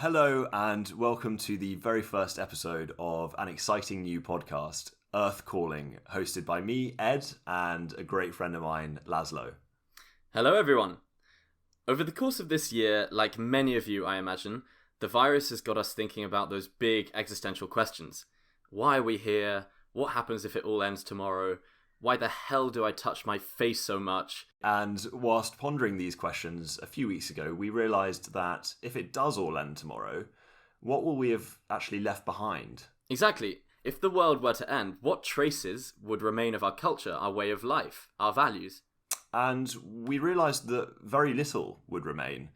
Hello and welcome to the very first episode of an exciting new podcast, Earth Calling, hosted by me, Ed, and a great friend of mine, Lazlo. Hello everyone. Over the course of this year, like many of you I imagine, the virus has got us thinking about those big existential questions. Why are we here? What happens if it all ends tomorrow? Why the hell do I touch my face so much? And whilst pondering these questions a few weeks ago, we realised that if it does all end tomorrow, what will we have actually left behind? Exactly. If the world were to end, what traces would remain of our culture, our way of life, our values? And we realised that very little would remain.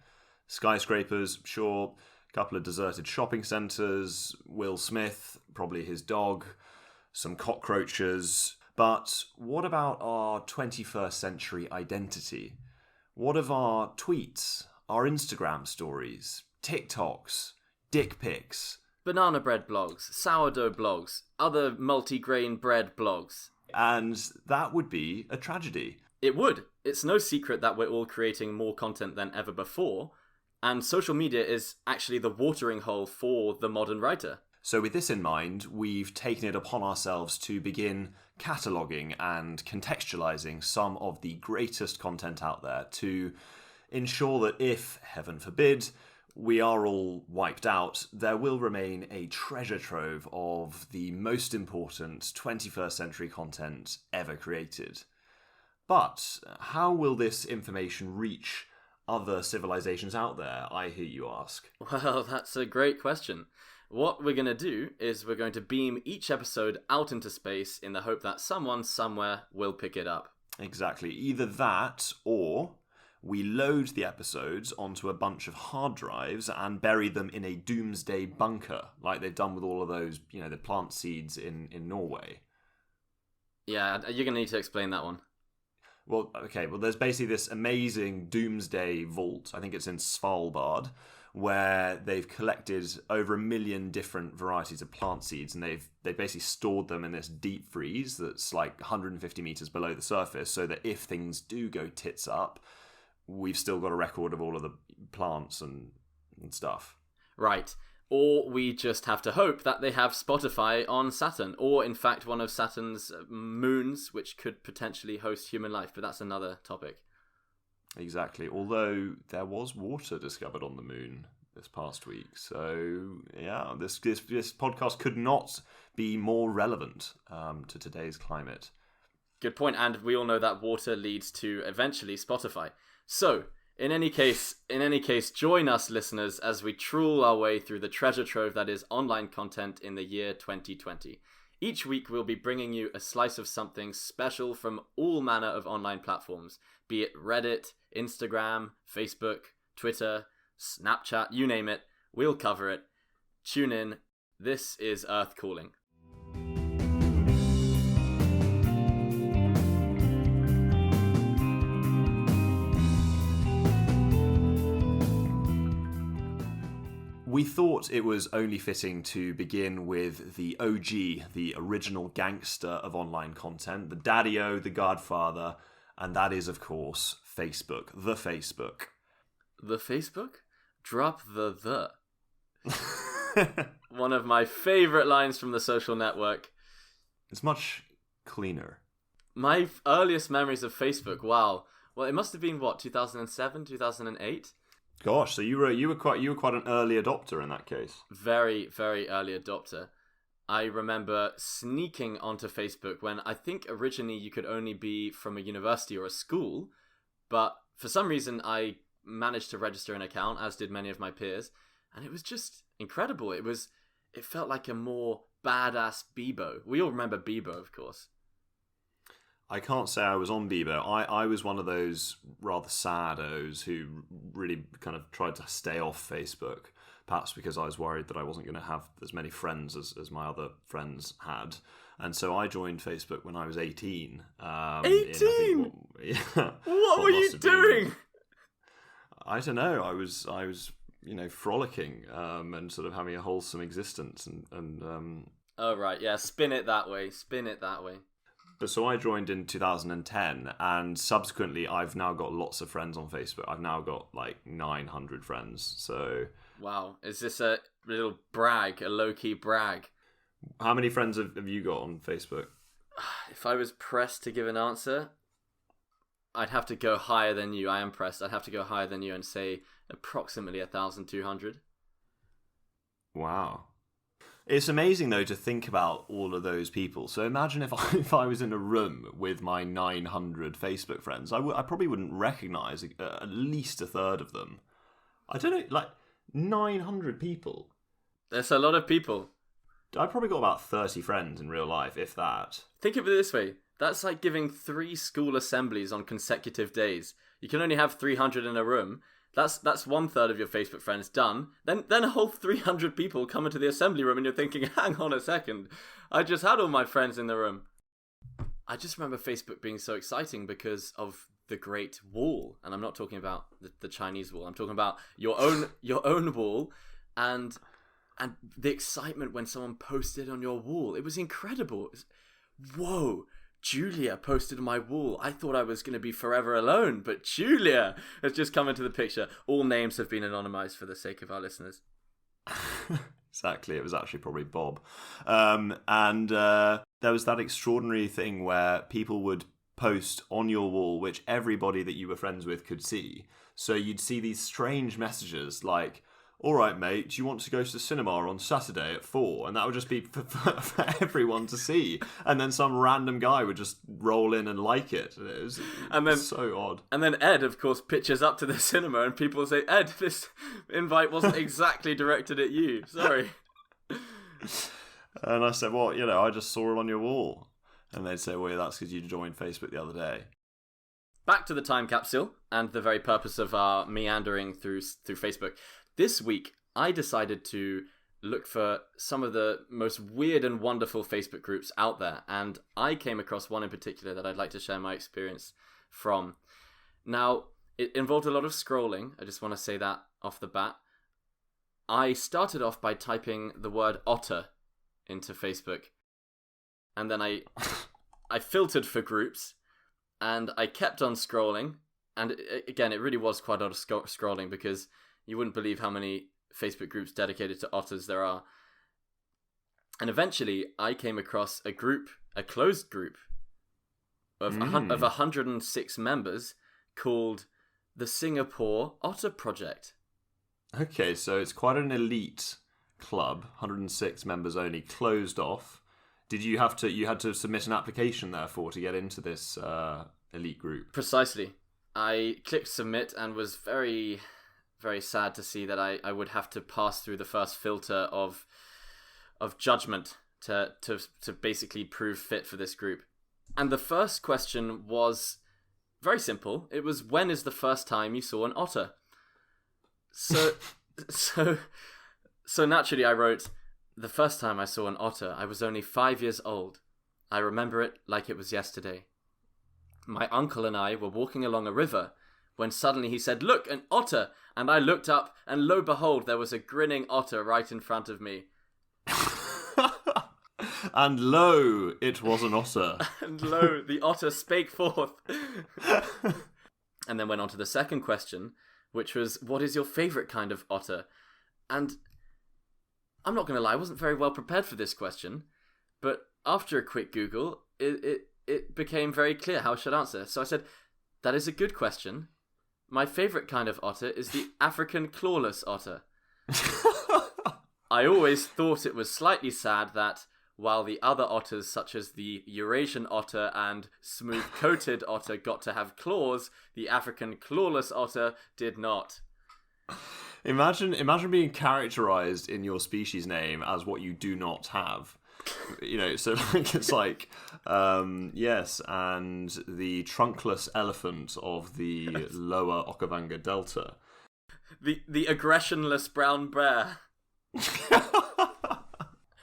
Skyscrapers, sure, a couple of deserted shopping centres, Will Smith, probably his dog, some cockroaches. But what about our 21st century identity? What of our tweets, our Instagram stories, TikToks, dick pics? Banana bread blogs, sourdough blogs, other multi-grain bread blogs. And that would be a tragedy. It would. It's no secret that we're all creating more content than ever before, and social media is actually the watering hole for the modern writer. So with this in mind, we've taken it upon ourselves to begin cataloguing and contextualising some of the greatest content out there to ensure that if, heaven forbid, we are all wiped out, there will remain a treasure trove of the most important 21st century content ever created. But how will this information reach other civilizations out there, I hear you ask? Well, that's a great question. What we're going to do is we're going to beam each episode out into space in the hope that someone somewhere will pick it up. Exactly. Either that or we load the episodes onto a bunch of hard drives and bury them in a doomsday bunker, like they've done with all of those, the plant seeds in Norway. Yeah, you're going to need to explain that one. Well, okay, there's basically this amazing Doomsday Vault, I think it's in Svalbard, where they've collected over 1 million different varieties of plant seeds, and they've basically stored them in this deep freeze that's like 150 meters below the surface, so that if things do go tits up, we've still got a record of all of the plants and stuff. Right. Or we just have to hope that they have Spotify on Saturn, or in fact one of Saturn's moons, which could potentially host human life, but that's another topic. Exactly. Although there was water discovered on the moon this past week, so yeah, this podcast could not be more relevant to today's climate. Good point, and we all know that water leads to eventually Spotify. So, in any case, join us, listeners, as we trawl our way through the treasure trove that is online content in the year 2020. Each week, we'll be bringing you a slice of something special from all manner of online platforms, be it Reddit, Instagram, Facebook, Twitter, Snapchat, you name it, we'll cover it. Tune in. This is Earth Calling. We thought it was only fitting to begin with the OG, the original gangster of online content, the daddy-o, the godfather, and that is, of course, Facebook, the Facebook. The Facebook? Drop the. One of my favourite lines from the social network. It's much cleaner. My earliest memories of Facebook, wow. Well, it must have been, 2007, 2008? Gosh, so you were quite an early adopter in that case. Very, very early adopter. I remember sneaking onto Facebook when I think originally you could only be from a university or a school, but for some reason I managed to register an account, as did many of my peers, and it was just incredible. It felt like a more badass Bebo. We all remember Bebo, of course. I can't say I was on Bebo. I was one of those rather saddos who really kind of tried to stay off Facebook, perhaps because I was worried that I wasn't going to have as many friends as my other friends had. And so I joined Facebook when I was 18. 18? What were you doing? I don't know. I was frolicking and sort of having a wholesome existence. And Oh, right. Yeah, spin it that way. So I joined in 2010, and subsequently I've now got lots of friends on Facebook. I've now got like 900 friends. So Wow. Is this a little brag, a low-key brag? How many friends have you got on Facebook? If I was pressed to give an answer, I'd have to go higher than you. I am pressed. I'd have to go higher than you and say approximately 1,200. Wow. It's amazing, though, to think about all of those people. So imagine if I was in a room with my 900 Facebook friends, I probably wouldn't recognise at least a third of them. I don't know, like 900 people. There's a lot of people. I've probably got about 30 friends in real life, if that. Think of it this way. That's like giving 3 school assemblies on consecutive days. You can only have 300 in a room. That's 1/3 of your Facebook friends done. Then a whole 300 people come into the assembly room and you're thinking, hang on a second, I just had all my friends in the room. I just remember Facebook being so exciting because of the Great Wall. And I'm not talking about the Chinese wall. I'm talking about your own wall and the excitement when someone posted on your wall. It was incredible. Whoa. Julia posted on my wall. I thought I was going to be forever alone, but Julia has just come into the picture. All names have been anonymized for the sake of our listeners. Exactly. It was actually probably Bob. There was that extraordinary thing where people would post on your wall, which everybody that you were friends with could see. So you'd see these strange messages like, all right, mate, do you want to go to the cinema on Saturday at 4? And that would just be for everyone to see. And then some random guy would just roll in and like it. It was so odd. And then Ed, of course, pitches up to the cinema and people say, Ed, this invite wasn't exactly directed at you. Sorry. And I said, well, I just saw it on your wall. And they'd say, well, yeah, that's because you joined Facebook the other day. Back to the time capsule and the very purpose of our meandering through Facebook. This week, I decided to look for some of the most weird and wonderful Facebook groups out there, and I came across one in particular that I'd like to share my experience from. Now, it involved a lot of scrolling. I just want to say that off the bat. I started off by typing the word Otter into Facebook, and then I filtered for groups, and I kept on scrolling, and again, it really was quite a lot of scrolling because you wouldn't believe how many Facebook groups dedicated to otters there are. And eventually, I came across a closed group of 106 members called the Singapore Otter Project. Okay, so it's quite an elite club, 106 members only, closed off. Did you had to submit an application therefore to get into this elite group? Precisely. I clicked submit and was very, very sad to see that I would have to pass through the first filter of judgment to basically prove fit for this group. And the first question was very simple. It was, when is the first time you saw an otter? So naturally I wrote, the first time I saw an otter, I was only 5 years old. I remember it like it was yesterday. My uncle and I were walking along a river when suddenly he said, "Look, an otter!" And I looked up, and lo behold, there was a grinning otter right in front of me. And lo, it was an otter. And lo, the otter spake forth. And then went on to the second question, which was, what is your favourite kind of otter? And I'm not going to lie, I wasn't very well prepared for this question, but after a quick Google, it became very clear how I should answer. So I said, that is a good question. My favourite kind of otter is the African clawless otter. I always thought it was slightly sad that while the other otters, such as the Eurasian otter and smooth-coated otter, got to have claws, the African clawless otter did not. Imagine being characterized in your species name as what you do not have. So it's like, yes, and the trunkless elephant of the lower Okavango Delta. The aggressionless brown bear.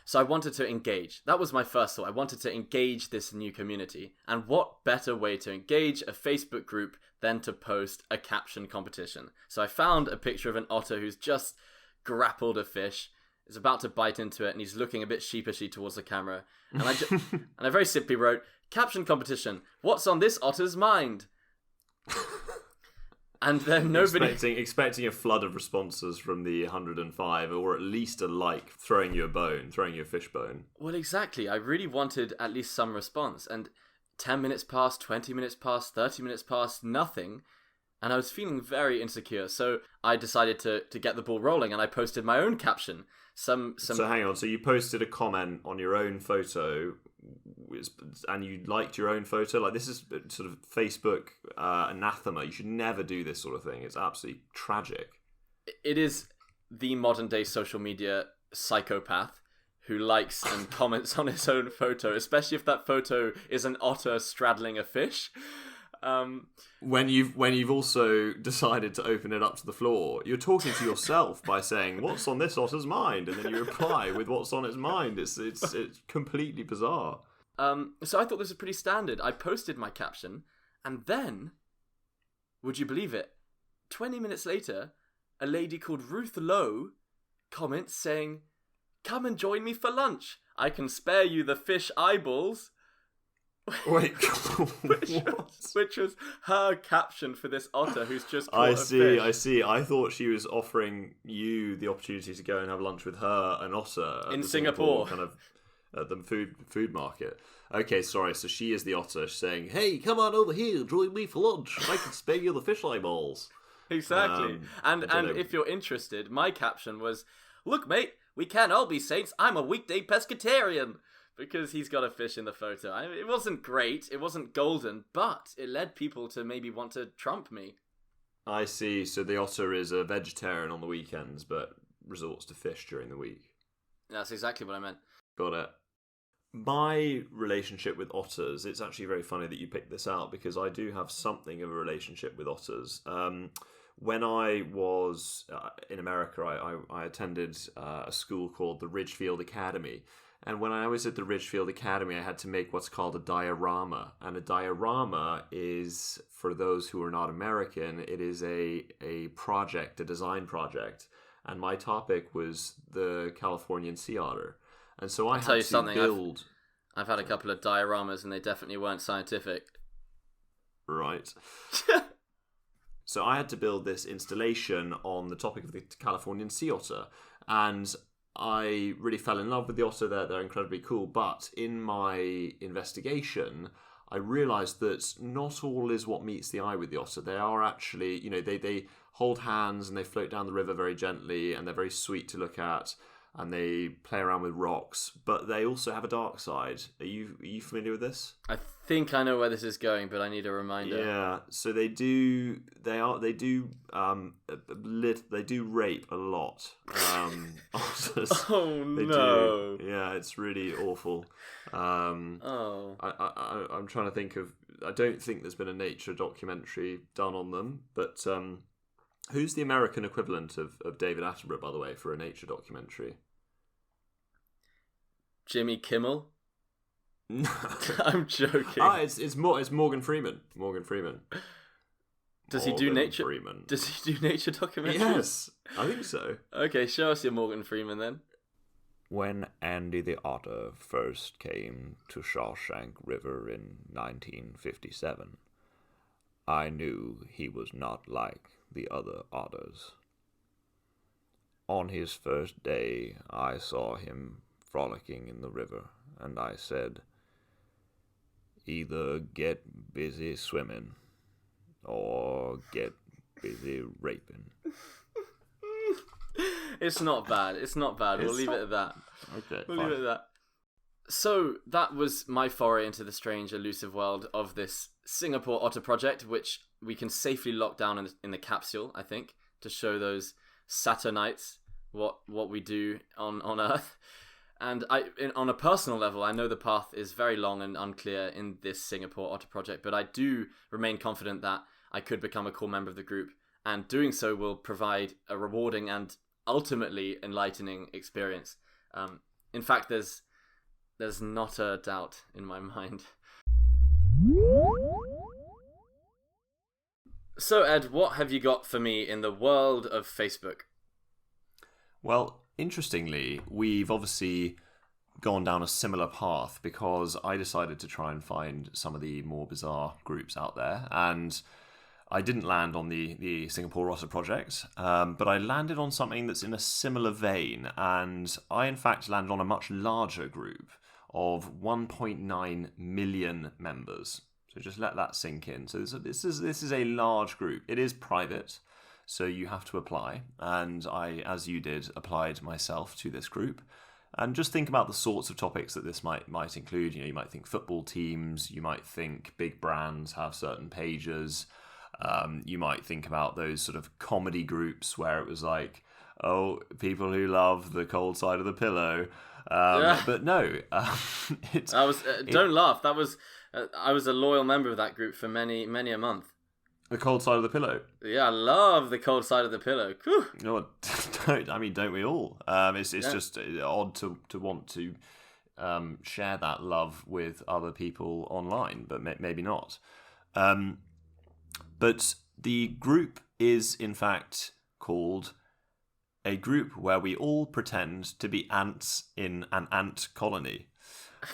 So I wanted to engage. That was my first thought. I wanted to engage this new community. And what better way to engage a Facebook group than to post a caption competition? So I found a picture of an otter who's just grappled a fish, is about to bite into it, and he's looking a bit sheepishly towards the camera. And I very simply wrote, caption competition, what's on this otter's mind? And then nobody... Expecting a flood of responses from the 105, or at least a like throwing you a fish bone. Well, exactly. I really wanted at least some response. And 10 minutes passed, 20 minutes passed, 30 minutes passed, nothing. And I was feeling very insecure. So I decided to get the ball rolling, and I posted my own caption. So hang on. So you posted a comment on your own photo, and you liked your own photo? Like, this is sort of Facebook anathema. You should never do this sort of thing. It's absolutely tragic. It is the modern day social media psychopath who likes and comments on his own photo, especially if that photo is an otter straddling a fish. When you've also decided to open it up to the floor, you're talking to yourself by saying, "What's on this otter's mind?" and then you reply with what's on its mind. It's completely bizarre. So I thought this was pretty standard. I posted my caption, and then, would you believe it, 20 minutes later, a lady called Ruth Lowe comments saying, "Come and join me for lunch. I can spare you the fish eyeballs." Wait, which was her caption for this otter who's just caught I a fish. I see. I thought she was offering you the opportunity to go and have lunch with her, an otter, in Singapore, kind of at the food market. Okay, sorry. So she is the otter saying, "Hey, come on over here, join me for lunch. I can spare you the fish eyeballs." Exactly. And if you're interested, my caption was, "Look, mate, we can't all be saints. I'm a weekday pescatarian." Because he's got a fish in the photo. I mean, it wasn't great, it wasn't golden, but it led people to maybe want to trump me. I see. So the otter is a vegetarian on the weekends, but resorts to fish during the week. That's exactly what I meant. Got it. My relationship with otters, it's actually very funny that you picked this out, because I do have something of a relationship with otters. When I was in America, I attended a school called the Ridgefield Academy. And when I was at the Ridgefield Academy, I had to make what's called a diorama. And a diorama is, for those who are not American, it is a project, a design project. And my topic was the Californian sea otter. And so I had to build... I've had a couple of dioramas and they definitely weren't scientific. Right. So I had to build this installation on the topic of the Californian sea otter. And I really fell in love with the otter. They're incredibly cool. But in my investigation, I realised that not all is what meets the eye with the otter. They are actually, they hold hands and they float down the river very gently, and they're very sweet to look at, and they play around with rocks. But they also have a dark side. Are you familiar with this? I think I know where this is going, but I need a reminder. Yeah, so they do rape a lot. Otters. Oh they no! Do. Yeah, it's really awful. I'm trying to think of. I don't think there's been a nature documentary done on them, but who's the American equivalent of David Attenborough, by the way, for a nature documentary? Jimmy Kimmel. No. I'm joking. It's Morgan Freeman. Morgan Freeman. Does he do nature documentaries? Yes, I think so. Okay, show us your Morgan Freeman then. When Andy the Otter first came to Shawshank River in 1957, I knew he was not like the other otters. On his first day, I saw him frolicking in the river, and I said, "Either get busy swimming, or get busy raping." It's not bad. We'll leave it at that. Okay, We'll leave it at that. So that was my foray into the strange, elusive world of this Singapore Otter project, which we can safely lock down in the capsule, I think, to show those Saturnites what we do on Earth. And on a personal level, I know the path is very long and unclear in this Singapore Otter project, but I do remain confident that I could become a core member of the group, and doing so will provide a rewarding and ultimately enlightening experience. In fact, there's not a doubt in my mind. So, Ed, what have you got for me in the world of Facebook? Well, interestingly, we've obviously gone down a similar path, because I decided to try and find some of the more bizarre groups out there, and I didn't land on the Singapore Otter project, but I landed on something that's in a similar vein, and I in fact landed on a much larger group of 1.9 million members. So just let that sink in. So this is a large group. It is private, so you have to apply, and I, as you did, applied myself to this group. And just think about the sorts of topics that this might include. You might think football teams, you might think big brands have certain pages. You might think about those sort of comedy groups where it was like, oh, people who love the cold side of the pillow. But no, don't laugh. That was I was a loyal member of that group for many a month. The cold side of the pillow. Yeah, I love the cold side of the pillow. Whew. No, don't we all? It's just odd to want to share that love with other people online, but maybe not. But the group is in fact called a group where we all pretend to be ants in an ant colony.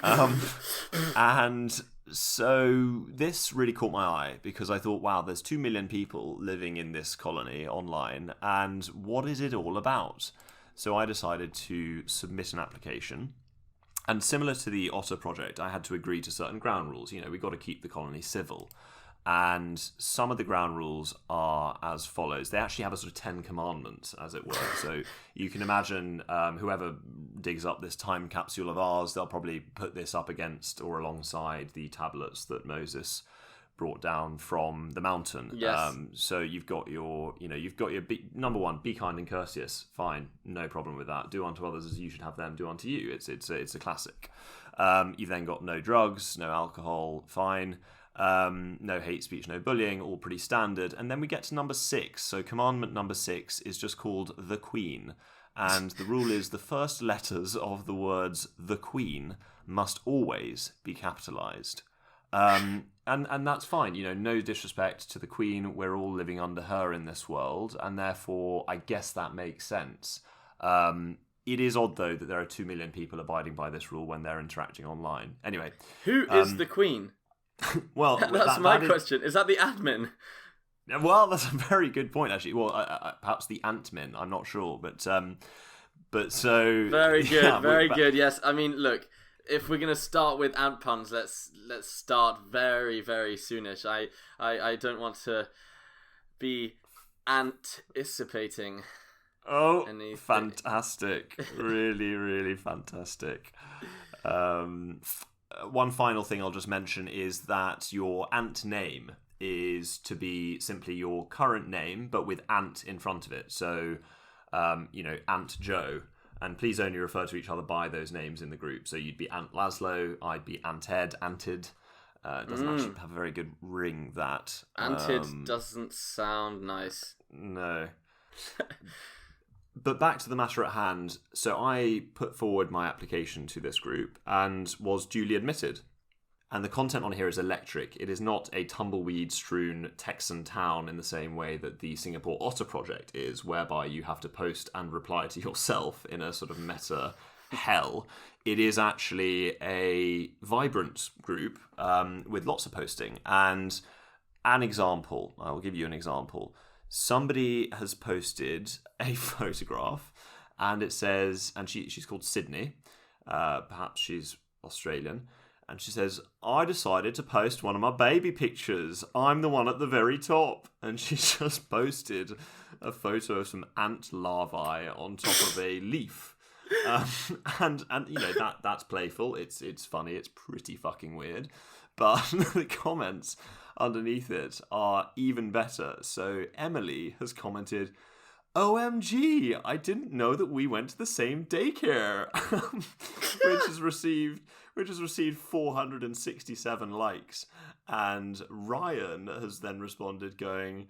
And so this really caught my eye because I thought, wow, there's 2 million people living in this colony online, and what is it all about? So I decided to submit an application. And similar to the Otter project, I had to agree to certain ground rules. We've got to keep the colony civil. And some of the ground rules are as follows. They actually have a sort of 10 commandments, as it were. So you can imagine whoever digs up this time capsule of ours, they'll probably put this up against or alongside the tablets that Moses brought down from the mountain. Yes. So you've got your number one, be kind and courteous. Fine, no problem with that. Do unto others as you should have them do unto you. It's a classic. You've then got no drugs, no alcohol. Fine. No hate speech, no bullying, all pretty standard. And then we get to number 6. So commandment number 6 is just called the Queen. And the rule is the first letters of the words the Queen must always be capitalized. And that's fine. No disrespect to the Queen. We're all living under her in this world. And therefore, I guess that makes sense. It is odd, though, that there are 2 million people abiding by this rule when they're interacting online. Anyway. Who is the Queen? Well, that's my question. Is that the admin? Well, that's a very good point, actually. Well, perhaps the Ant-Min. I'm not sure, but so very good, very good. Yes, I mean, look, if we're gonna start with ant puns, let's start very, very soonish. I don't want to be anticipating. Oh, anything. Fantastic! Really, really fantastic. One final thing I'll just mention is that your ant name is to be simply your current name, but with ant in front of it. So, Ant Joe. And please only refer to each other by those names in the group. So you'd be Ant Lazlo, I'd be Ant Ed, Antid. It doesn't actually have a very good ring, that. Antid doesn't sound nice. No. But back to the matter at hand. So I put forward my application to this group and was duly admitted. And the content on here is electric. It is not a tumbleweed-strewn Texan town in the same way that the Singapore Otter project is, whereby you have to post and reply to yourself in a sort of meta hell. It is actually a vibrant group with lots of posting. And an example, I will give you an example. Somebody has posted a photograph, and it says, and she's called Sydney, perhaps she's Australian, and she says, I decided to post one of my baby pictures. I'm the one at the very top. And she just posted a photo of some ant larvae on top of a leaf. And that's playful. It's funny. It's pretty fucking weird. But the comments underneath it are even better. So Emily has commented, OMG, I didn't know that we went to the same daycare, which has received 467 likes. And Ryan has then responded going,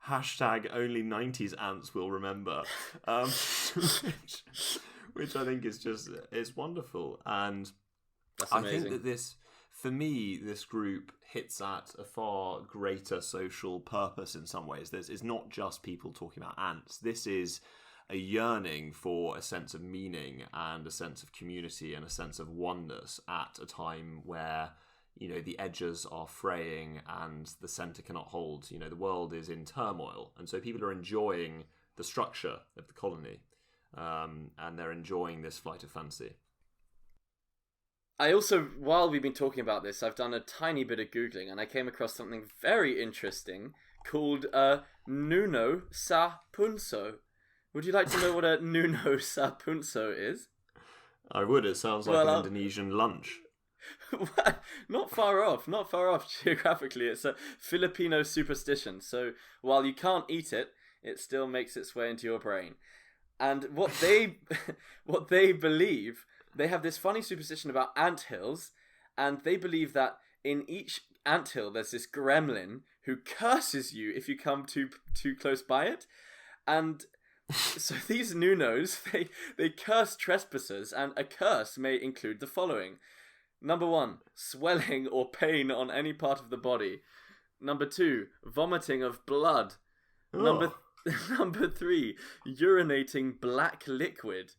hashtag only 90s ants will remember, which I think is wonderful. And that's I amazing. think that this group hits at a far greater social purpose in some ways. It's not just people talking about ants. This is a yearning for a sense of meaning and a sense of community and a sense of oneness at a time where, the edges are fraying and the center cannot hold. The world is in turmoil, and so people are enjoying the structure of the colony, and they're enjoying this flight of fancy. I also, while we've been talking about this, I've done a tiny bit of Googling, and I came across something very interesting called Nuno Sa Punso. Would you like to know what a Nuno Sa Punso is? I would. It sounds like an Indonesian lunch. Not far off geographically. It's a Filipino superstition. So while you can't eat it, it still makes its way into your brain. And what they believe, they have this funny superstition about anthills, and they believe that in each anthill there's this gremlin who curses you if you come too close by it. And so these Nunos, they curse trespassers, and a curse may include the following. Number 1, swelling or pain on any part of the body. Number 2, vomiting of blood. Oh. Number 3, urinating black liquid.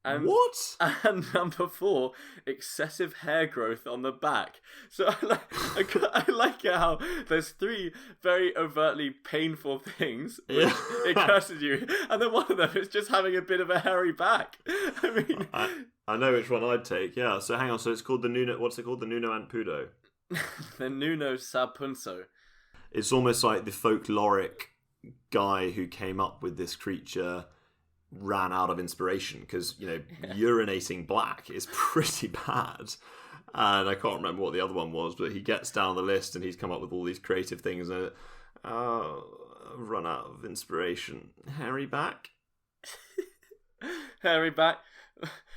And, what? And number 4, excessive hair growth on the back. So I like how there's 3 very overtly painful things which it curses you, and then one of them is just having a bit of a hairy back. I mean, I know which one I'd take. Yeah. So hang on. So it's called the Nuno. What's it called? The Nuno Ampudo. The Nuno Sa Punso. It's almost like the folkloric guy who came up with this creature ran out of inspiration, because urinating black is pretty bad, and I can't remember what the other one was, but he gets down the list and he's come up with all these creative things, and run out of inspiration. Hairy back. Hairy back.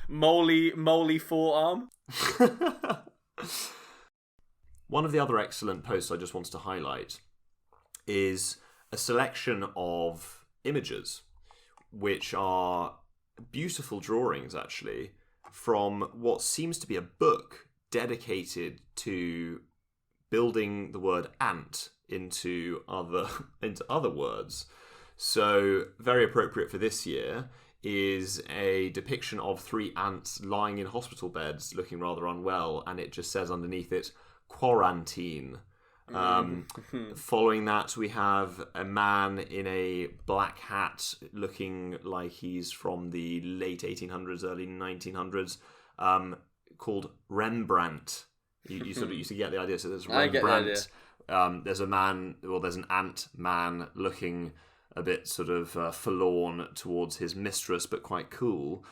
Moly forearm. One of the other excellent posts I just wanted to highlight is a selection of images which are beautiful drawings, actually, from what seems to be a book dedicated to building the word ant into other words. So, very appropriate for this year is a depiction of 3 ants lying in hospital beds looking rather unwell, and it just says underneath it, quarantine. Following that, we have a man in a black hat looking like he's from the late 1800s, early 1900s, called Rembrandt. You sort of used to get the idea. So there's Rembrandt. There's an ant man looking a bit sort of forlorn towards his mistress, but quite cool,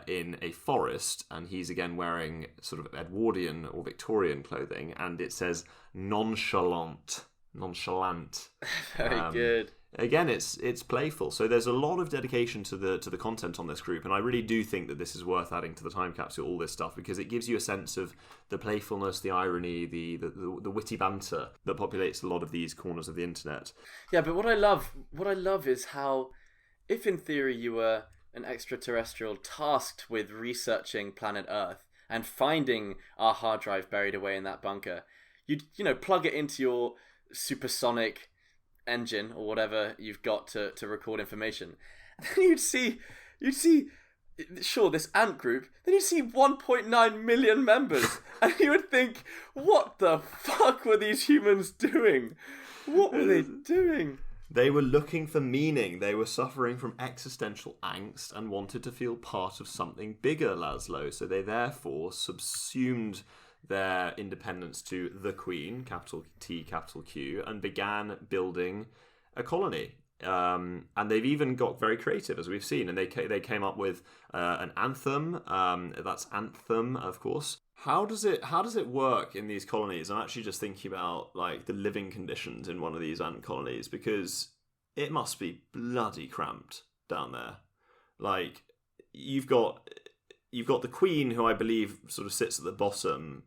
in a forest, and he's again wearing sort of Edwardian or Victorian clothing, and it says nonchalant. Very good. Again, it's playful. So there's a lot of dedication to the content on this group, and I really do think that this is worth adding to the time capsule, all this stuff, because it gives you a sense of the playfulness, the irony, the witty banter that populates a lot of these corners of the internet. Yeah, but what I love is how, if in theory you were an extraterrestrial tasked with researching planet Earth and finding our hard drive buried away in that bunker, you'd plug it into your supersonic engine or whatever you've got to record information, and then you'd see sure, this ant group, then you'd see 1.9 million members, and you would think, what the fuck were these humans doing? What were they doing? They were looking for meaning. They were suffering from existential angst and wanted to feel part of something bigger, Lazlo. So they therefore subsumed their independence to the Queen, capital T, capital Q, and began building a colony. And they've even got very creative, as we've seen, and they came up with an anthem. That's anthem, of course. How does it work in these colonies? I'm actually just thinking about like the living conditions in one of these ant colonies, because it must be bloody cramped down there. Like you've got the Queen, who I believe sort of sits at the bottom,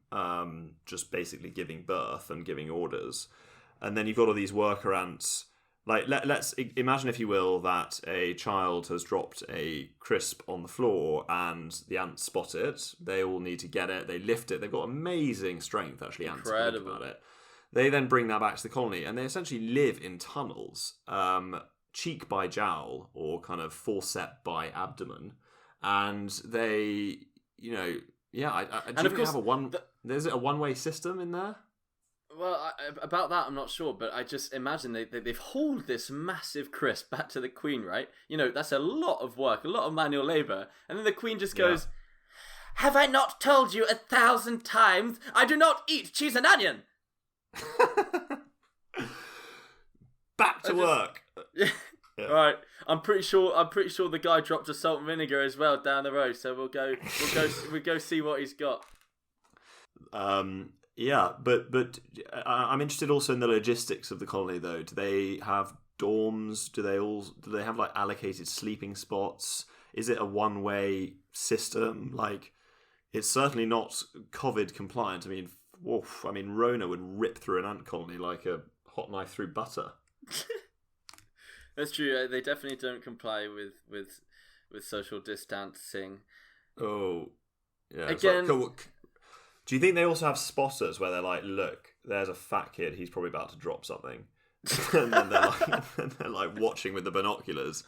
just basically giving birth and giving orders, and then you've got all these worker ants. Like, let's imagine, if you will, that a child has dropped a crisp on the floor and the ants spot it. They all need to get it. They lift it. They've got amazing strength, actually, ants. Incredible. About it. They then bring that back to the colony, and they essentially live in tunnels, cheek by jowl, or kind of forcep by abdomen. And they, Yeah, And do of you course, have there's a one-way system in there? well, about that I'm not sure, but I just imagine they've hauled this massive crisp back to the Queen, right? You know, that's a lot of work, a lot of manual labour, and then the Queen just goes, "Have I not told you 1,000 times I do not eat cheese and onion?" Back to work. Yeah. Yeah. All right, I'm pretty sure the guy dropped a salt and vinegar as well down the road. So we'll go see what he's got. Yeah, but I'm interested also in the logistics of the colony, though. Do they have dorms? Do they have like allocated sleeping spots? Is it a one-way system? Like, it's certainly not COVID compliant. I mean, Rona would rip through an ant colony like a hot knife through butter. That's true. They definitely don't comply with social distancing. Oh, yeah. Again, do you think they also have spotters where they're like, look, there's a fat kid, he's probably about to drop something, and then they're like watching with the binoculars,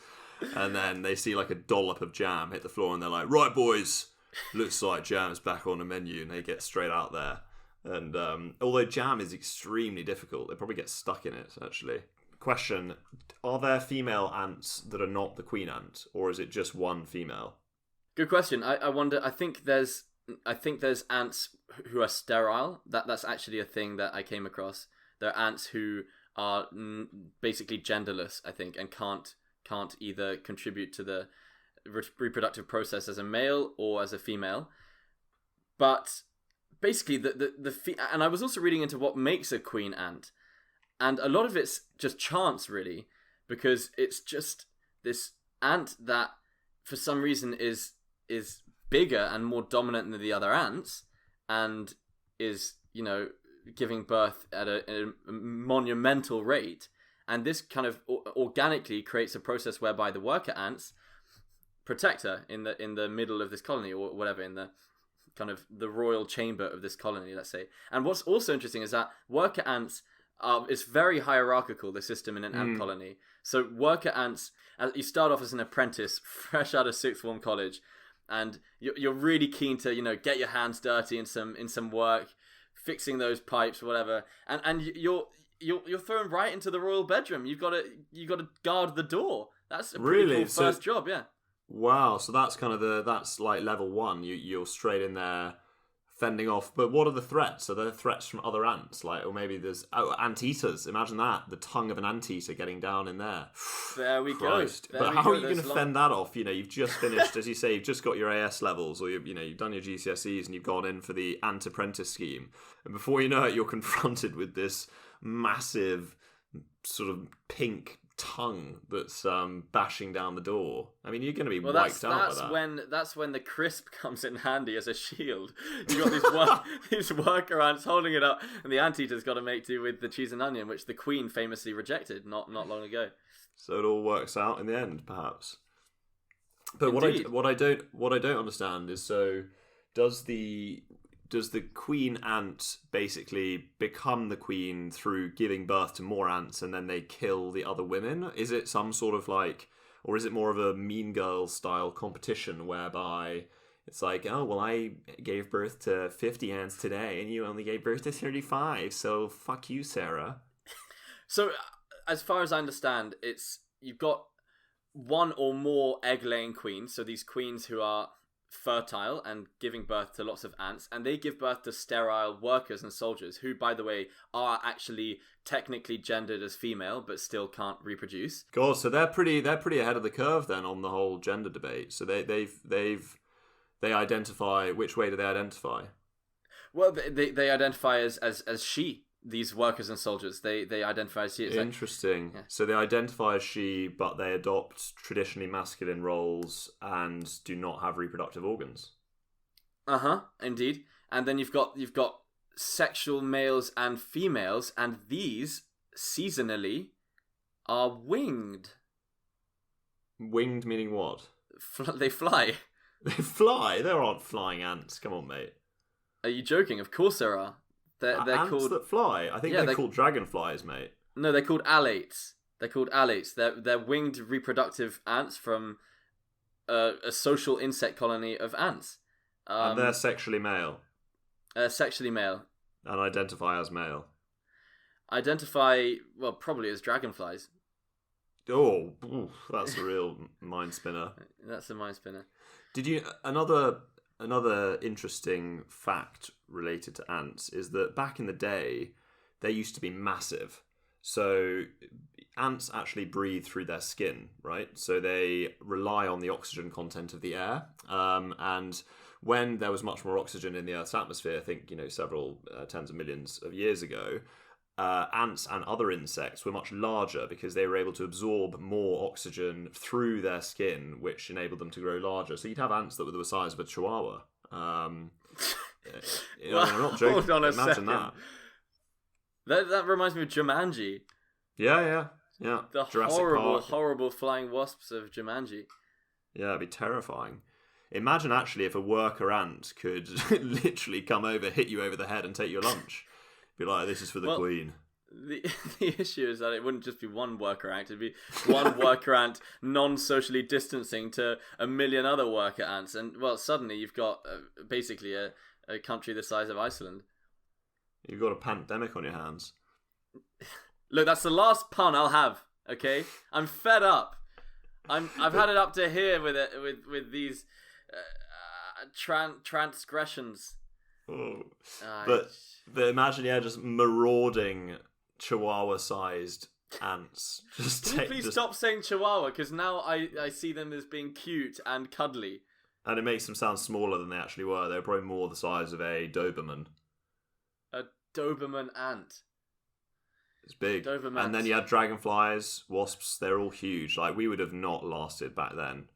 and then they see like a dollop of jam hit the floor, and they're like, right boys, looks like jam's back on the menu, and they get straight out there. And although jam is extremely difficult, they probably get stuck in it actually. Question: are there female ants that are not the queen ant, or is it just one female? Good question. I wonder. I think there's ants who are sterile. That's actually a thing that I came across. There are ants who are basically genderless, I think, and can't either contribute to the reproductive process as a male or as a female. But basically, and I was also reading into what makes a queen ant. And a lot of it's just chance, really, because it's just this ant that, for some reason, is bigger and more dominant than the other ants, and is, you know, giving birth at a monumental rate. And this kind of organically creates a process whereby the worker ants protect her in the middle of this colony, or whatever, in the kind of the royal chamber of this colony, let's say. And what's also interesting is that worker ants. It's very hierarchical, the system in an ant colony. So worker ants, you start off as an apprentice, fresh out of sixth form college, and you're really keen to, you know, get your hands dirty in some work, fixing those pipes, whatever, and you're thrown right into the royal bedroom. You got to guard the door. That's a pretty cool first job, yeah. Wow, so that's kind of that's like level 1. You're straight in there, fending off. But what are the threats? Are there threats from other ants? Like, or maybe there's anteaters. Imagine that, the tongue of an anteater getting down in there. There we go. But how are you going to fend that off? You know, you've just finished, as you say, you've just got your AS levels, or you've done your GCSEs, and you've gone in for the ant apprentice scheme. And before you know it, you're confronted with this massive sort of pink tongue that's bashing down the door. I mean, you're going to be wiped out by that. That's when the crisp comes in handy as a shield. You got these worker ants holding it up, and the anteater's got to make do with the cheese and onion, which the Queen famously rejected not long ago. So it all works out in the end, perhaps. But what I don't understand is, so does the queen ant basically become the queen through giving birth to more ants, and then they kill the other women? Is it some sort of like, or is it more of a Mean Girls style competition whereby it's like, oh, well, I gave birth to 50 ants today and you only gave birth to 35, so fuck you, Sarah. So as far as I understand, you've got one or more egg-laying queens, so these queens who are fertile and giving birth to lots of ants, and they give birth to sterile workers and soldiers who, by the way, are actually technically gendered as female but still can't reproduce. God, so they're pretty ahead of the curve then on the whole gender debate. So they identify, which way do they identify? Well, they identify as she. These workers and soldiers, they identify as she. Interesting. Yeah. So they identify as she, but they adopt traditionally masculine roles and do not have reproductive organs. Indeed. And then you've got sexual males and females, and these seasonally are winged. Winged meaning what? They fly. They fly? There aren't flying ants. Come on, mate. Are you joking? Of course there are. They're ants called that fly. I think they're called dragonflies, mate. No, they're called alates. They're winged reproductive ants from a social insect colony of ants. And they're sexually male. Sexually male. And identify as male. Probably as dragonflies. Oh, that's a real mind spinner. That's a mind spinner. Did you another interesting fact related to ants is that back in the day they used to be massive. So ants actually breathe through their skin, right? So they rely on the oxygen content of the air. And when there was much more oxygen in the Earth's atmosphere, I think, several tens of millions of years ago, ants and other insects were much larger because they were able to absorb more oxygen through their skin, which enabled them to grow larger. So you'd have ants that were the size of a chihuahua. I'm not joking. Hold on a Imagine second. That reminds me of Jumanji. Yeah. The Jurassic horrible, Park. horrible flying wasps of Jumanji. Yeah, it'd be terrifying. Imagine actually if a worker ant could literally come over, hit you over the head and take your lunch. Be like, this is for the Queen. The issue is that it wouldn't just be one worker ant. It'd be one worker ant non-socially distancing to a million other worker ants. And, suddenly you've got basically a country the size of Iceland. You've got a pandemic on your hands. Look, that's the last pun I'll have, okay? I'm fed up. I've had it up to here with these transgressions. Oh. But imagine, just marauding chihuahua-sized ants. Can you please stop saying chihuahua? Because now I see them as being cute and cuddly. And it makes them sound smaller than they actually were. They were probably more the size of a Doberman. A Doberman ant. It's big. Doberman. And then you had dragonflies, wasps. They're all huge. Like, we would have not lasted back then.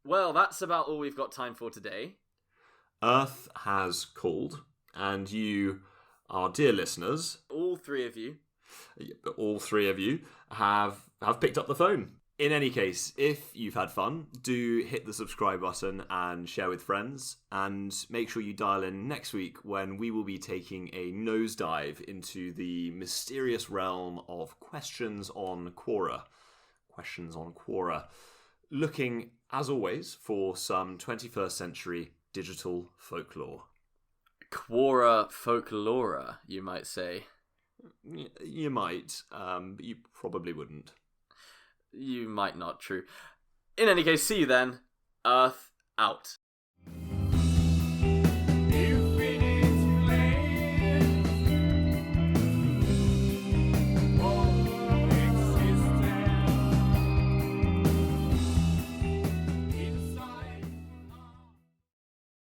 Well, that's about all we've got time for today. Earth has called, and you, our dear listeners, all three of you have picked up the phone. In any case, if you've had fun, do hit the subscribe button and share with friends, and make sure you dial in next week when we will be taking a nosedive into the mysterious realm of questions on Quora. Looking, as always, for some 21st century digital folklore. Quora folklore, you might say. You might, but you probably wouldn't. You might not, true. In any case, see you then. Earth out.